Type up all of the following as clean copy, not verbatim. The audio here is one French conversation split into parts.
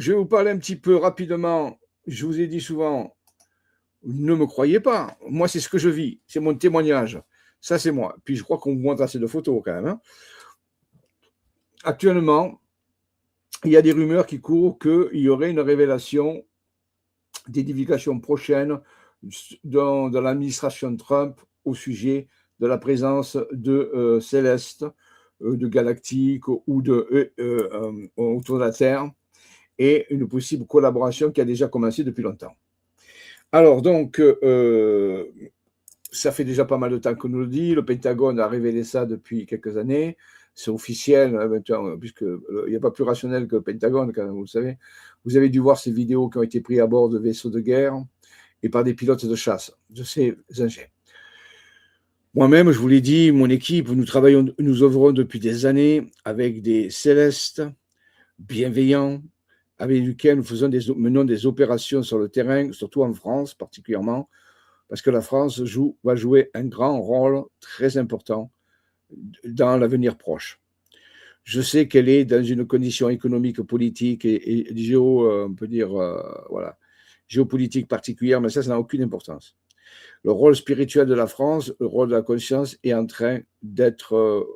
je vais vous parler un petit peu rapidement. Je vous ai dit souvent, ne me croyez pas. Moi, c'est ce que je vis. C'est mon témoignage. Ça, c'est moi. Puis je crois qu'on vous montre assez de photos quand même, hein. Actuellement, il y a des rumeurs qui courent qu'il y aurait une révélation des divulgations prochaines dans l'administration Trump au sujet de la présence de célestes, de galactiques ou autour de la Terre, et une possible collaboration qui a déjà commencé depuis longtemps. Alors, donc, ça fait déjà pas mal de temps qu'on nous le dit. Le Pentagone a révélé ça depuis quelques années. C'est officiel, puisqu'il n'y a pas plus rationnel que le Pentagone, quand même, vous le savez. Vous avez dû voir ces vidéos qui ont été prises à bord de vaisseaux de guerre et par des pilotes de chasse de ces engins. Moi-même, je vous l'ai dit, mon équipe, nous œuvrons depuis des années avec des célestes bienveillants, avec lesquels nous menons des opérations sur le terrain, surtout en France particulièrement, parce que la France va jouer un grand rôle très important dans l'avenir proche. Je sais qu'elle est dans une condition économique, politique et on peut dire, géopolitique particulière, mais ça n'a aucune importance. Le rôle spirituel de la France, le rôle de la conscience est en train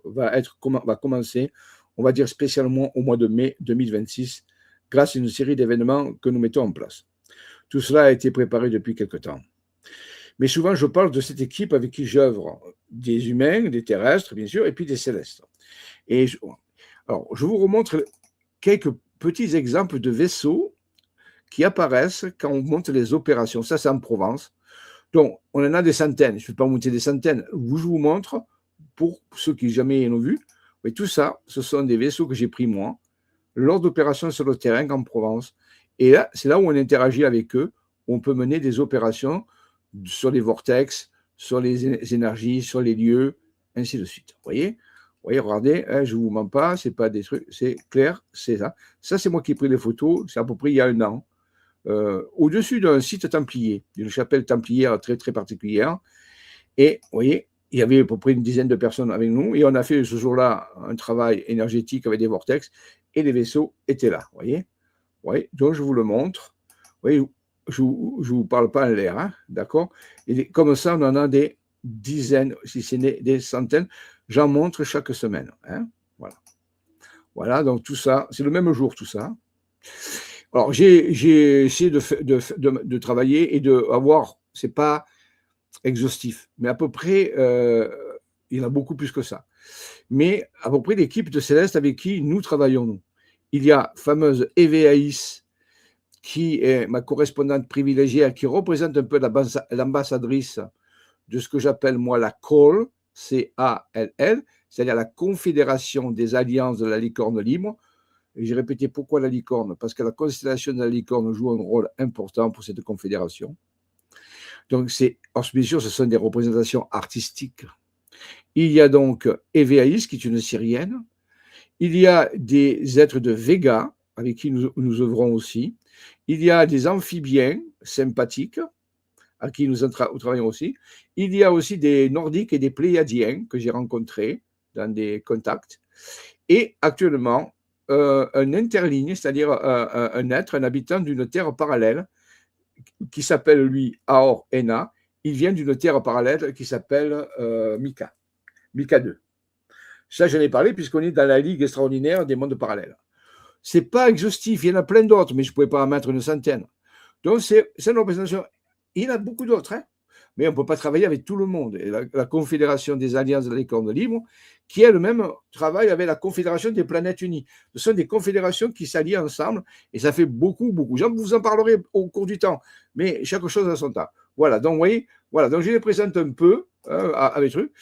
va commencer, on va dire spécialement au mois de mai 2026, grâce à une série d'événements que nous mettons en place. Tout cela a été préparé depuis quelque temps. Mais souvent, je parle de cette équipe avec qui j'œuvre, des humains, des terrestres, bien sûr, et puis des célestes. Alors, je vous remontre quelques petits exemples de vaisseaux qui apparaissent quand on monte les opérations. Ça, c'est en Provence. Donc, on en a des centaines. Je ne vais pas monter des centaines. Je vous montre, pour ceux qui jamais l'ont vu, mais tout ça, ce sont des vaisseaux que j'ai pris moi, lors d'opérations sur le terrain en Provence. Et là, c'est là où on interagit avec eux, où on peut mener des opérations sur les vortex, sur les énergies, sur les lieux, ainsi de suite. Vous voyez, regardez, hein, je ne vous mens pas, ce n'est pas des trucs, c'est clair, c'est ça. Ça, c'est moi qui ai pris les photos, c'est à peu près il y a 1 an, au-dessus d'un site templier, d'une chapelle templière très, très particulière. Et vous voyez, il y avait à peu près une dizaine de personnes avec nous, et on a fait ce jour-là un travail énergétique avec des vortex, et les vaisseaux étaient là, vous voyez. Oui, donc je vous le montre. Vous voyez, je ne vous parle pas en l'air, hein, d'accord? Et comme ça, on en a des dizaines, si ce n'est des centaines. J'en montre chaque semaine, hein, voilà. Voilà, donc tout ça, c'est le même jour, tout ça. Alors, j'ai essayé de travailler et d'avoir, ce n'est pas exhaustif, mais à peu près, il y en a beaucoup plus que ça. Mais à peu près l'équipe de Céleste avec qui nous travaillons, nous. Il y a fameuse Evéaïs, qui est ma correspondante privilégiée, qui représente un peu l'ambassadrice de ce que j'appelle moi la CALL, C-A-L-L, c'est-à-dire la Confédération des Alliances de la Licorne Libre. Et j'ai répété pourquoi la licorne, parce que la constellation de la licorne joue un rôle important pour cette confédération. Donc, bien sûr, ce sont des représentations artistiques. Il y a donc Evéaïs, qui est une Syrienne. Il y a des êtres de Vega, avec qui nous œuvrons aussi. Il y a des amphibiens sympathiques, à qui nous travaillons aussi. Il y a aussi des Nordiques et des Pléiadiens que j'ai rencontrés dans des contacts. Et actuellement, un interligne, c'est-à-dire un être, un habitant d'une terre parallèle, qui s'appelle, lui, Aor Ena. Il vient d'une terre parallèle qui s'appelle Mika 2. Ça, j'en ai parlé puisqu'on est dans la Ligue extraordinaire des mondes parallèles. Ce n'est pas exhaustif, il y en a plein d'autres, mais je ne pouvais pas en mettre une centaine. Donc, c'est une représentation. Il y en a beaucoup d'autres, hein, mais on ne peut pas travailler avec tout le monde. Et la Confédération des Alliances de la Licorne Libre, qui elle-même travaille avec la Confédération des Planètes Unies. Ce sont des confédérations qui s'allient ensemble, et ça fait beaucoup, beaucoup. Je vous en parlerai au cours du temps, mais chaque chose a son temps. Voilà, donc vous voyez, voilà, donc je les présente un peu avec eux.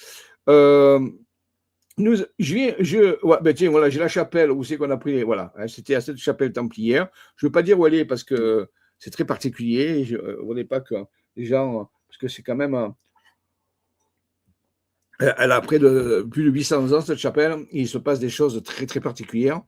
Tiens, voilà, j'ai la chapelle où c'est qu'on a pris, voilà, hein, c'était à cette chapelle templière. Je ne veux pas dire où elle est parce que c'est très particulier. Je ne voulais pas que les gens, parce que c'est quand même, elle a près de plus de 800 ans cette chapelle. Il se passe des choses très très particulières,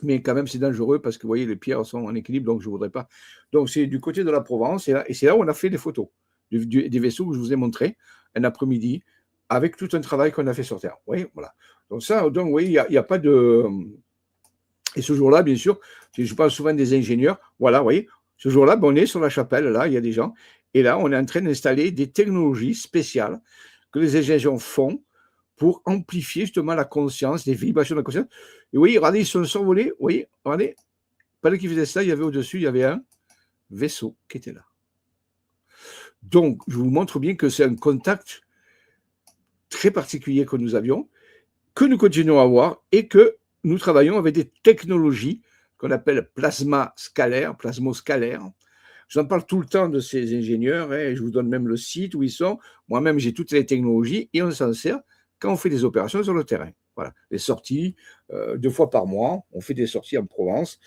mais quand même c'est dangereux parce que vous voyez les pierres sont en équilibre, donc je ne voudrais pas. Donc c'est du côté de la Provence et c'est là où on a fait des photos des vaisseaux que je vous ai montrés un après-midi, avec tout un travail qu'on a fait sur Terre. Oui, voilà. Donc ça, donc oui, il n'y a pas de... Et ce jour-là, bien sûr, Je parle souvent des ingénieurs. Voilà, vous voyez, ce jour-là, on est sur la chapelle, là, il y a des gens. Et là, on est en train d'installer des technologies spéciales que les ingénieurs font pour amplifier justement la conscience, les vibrations de la conscience. Et oui, regardez, ils sont survolés. Vous voyez, regardez, pendant qu'ils faisaient ça, il y avait au-dessus, il y avait un vaisseau qui était là. Donc, je vous montre bien que c'est un contact très particulier que nous avions, que nous continuons à avoir et que nous travaillons avec des technologies qu'on appelle plasmoscalaires. J'en parle tout le temps de ces ingénieurs, et je vous donne même le site où ils sont. Moi-même, j'ai toutes les technologies et on s'en sert quand on fait des opérations sur le terrain. Voilà, les sorties, 2 fois par mois, on fait des sorties en Provence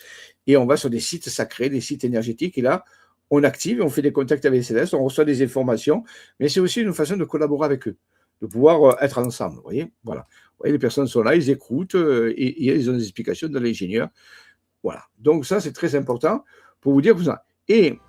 et on va sur des sites sacrés, des sites énergétiques. Et là, on active, on fait des contacts avec les célestes, on reçoit des informations, mais c'est aussi une façon de collaborer avec eux, de pouvoir être ensemble. Vous voyez, voilà. Vous voyez, les personnes sont là, ils écoutent et ils ont des explications de l'ingénieur. Voilà. Donc ça, c'est très important pour vous dire que vous en... Et